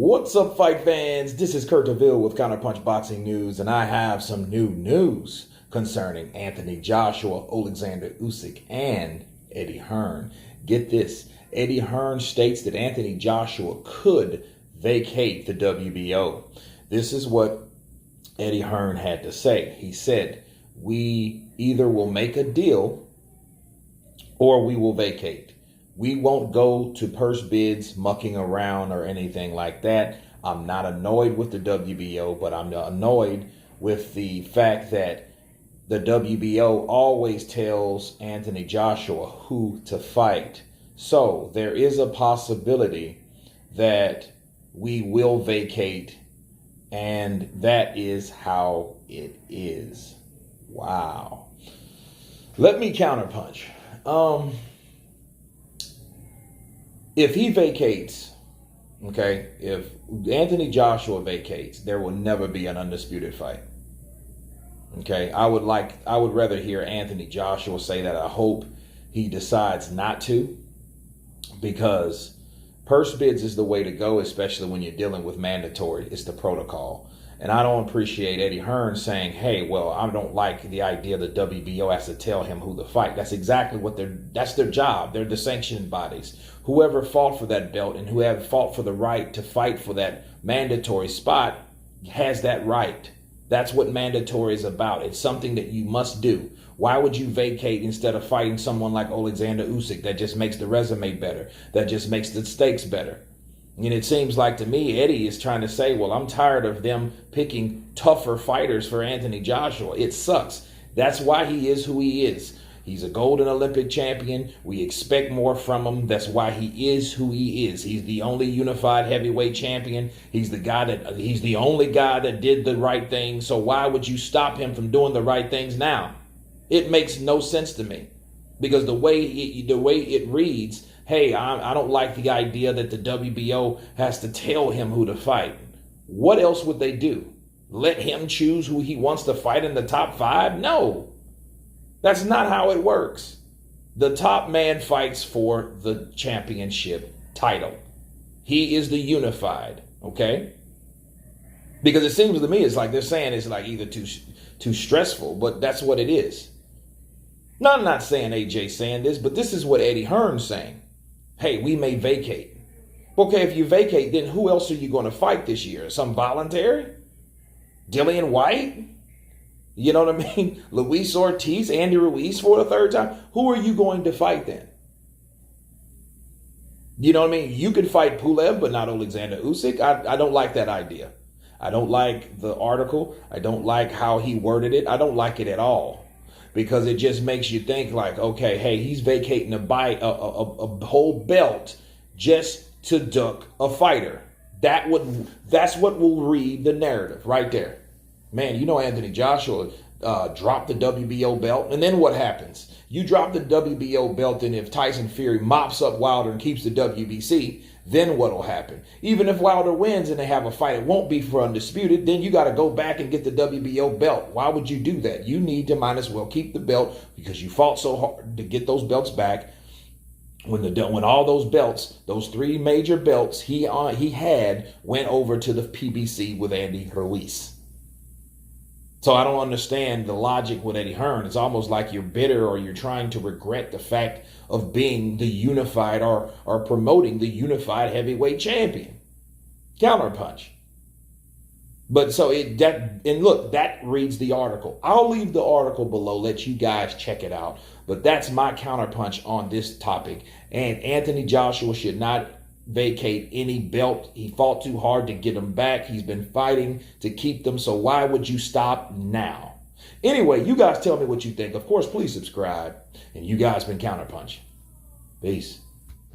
What's up, fight fans? This is Kurt DeVille with Counterpunch Boxing News, and I have some new news concerning Anthony Joshua, Alexander Usyk, and Eddie Hearn. Get this. Eddie Hearn states that Anthony Joshua could vacate the WBO. This is what Eddie Hearn had to say. He said, "We either will make a deal or we will vacate. We won't go to purse bids, mucking around or anything like that. I'm not annoyed with the WBO, but I'm annoyed with the fact that the WBO always tells Anthony Joshua who to fight. So there is a possibility that we will vacate, and that is how it is." Wow. Let me counterpunch. If he vacates, okay, if Anthony Joshua vacates, there will never be an undisputed fight. Okay, I would rather hear Anthony Joshua say that. I hope he decides not to, because purse bids is the way to go, especially when you're dealing with mandatory. It's the protocol. And I don't appreciate Eddie Hearn saying, hey, well, I don't like the idea the WBO has to tell him who to fight. That's exactly what that's their job. They're the sanctioning bodies. Whoever fought for that belt and whoever fought for the right to fight for that mandatory spot has that right. That's what mandatory is about. It's something that you must do. Why would you vacate instead of fighting someone like Alexander Usyk? That just makes the resume better. That just makes the stakes better. And it seems like to me, Eddie is trying to say, well, I'm tired of them picking tougher fighters for Anthony Joshua. It sucks. That's why he is who he is. He's a golden Olympic champion. We expect more from him. That's why he is who he is. He's the only unified heavyweight champion. He's the only guy that did the right thing. So why would you stop him from doing the right things now? It makes no sense to me, because the way it reads, hey, I don't like the idea that the WBO has to tell him who to fight. What else would they do? Let him choose who he wants to fight in the top 5? No, that's not how it works. The top man fights for the championship title. He is the unified, okay? Because it seems to me it's like they're saying it's like either too stressful, but that's what it is. Now, I'm not saying AJ's saying this, but this is what Eddie Hearn's saying. Hey, we may vacate. Okay, if you vacate, then who else are you going to fight this year? Some voluntary? Dillian White? You know what I mean? Luis Ortiz, Andy Ruiz for the third time? Who are you going to fight then? You know what I mean? You could fight Pulev, but not Alexander Usyk. I don't like that idea. I don't like the article. I don't like how he worded it. I don't like it at all. Because it just makes you think like, okay, hey, he's vacating a whole belt just to duck a fighter. That's what will read the narrative right there. Man, you know Anthony Joshua dropped the WBO belt, and then what happens? You drop the WBO belt, and if Tyson Fury mops up Wilder and keeps the WBC, then what will happen? Even if Wilder wins and they have a fight, it won't be for undisputed. Then you got to go back and get the WBO belt. Why would you do that? You need to might as well keep the belt, because you fought so hard to get those belts back. When all those belts, those 3 major belts he had, went over to the PBC with Andy Ruiz. So I don't understand the logic with Eddie Hearn. It's almost like you're bitter or you're trying to regret the fact of being the unified or promoting the unified heavyweight champion. Counterpunch. But so that reads the article. I'll leave the article below, let you guys check it out. But that's my counterpunch on this topic. And Anthony Joshua should not vacate any belt. He fought too hard to get them back. He's been fighting to keep them. So why would you stop now? Anyway, you guys tell me what you think. Of course, please subscribe. And you guys been Counterpunch. Peace.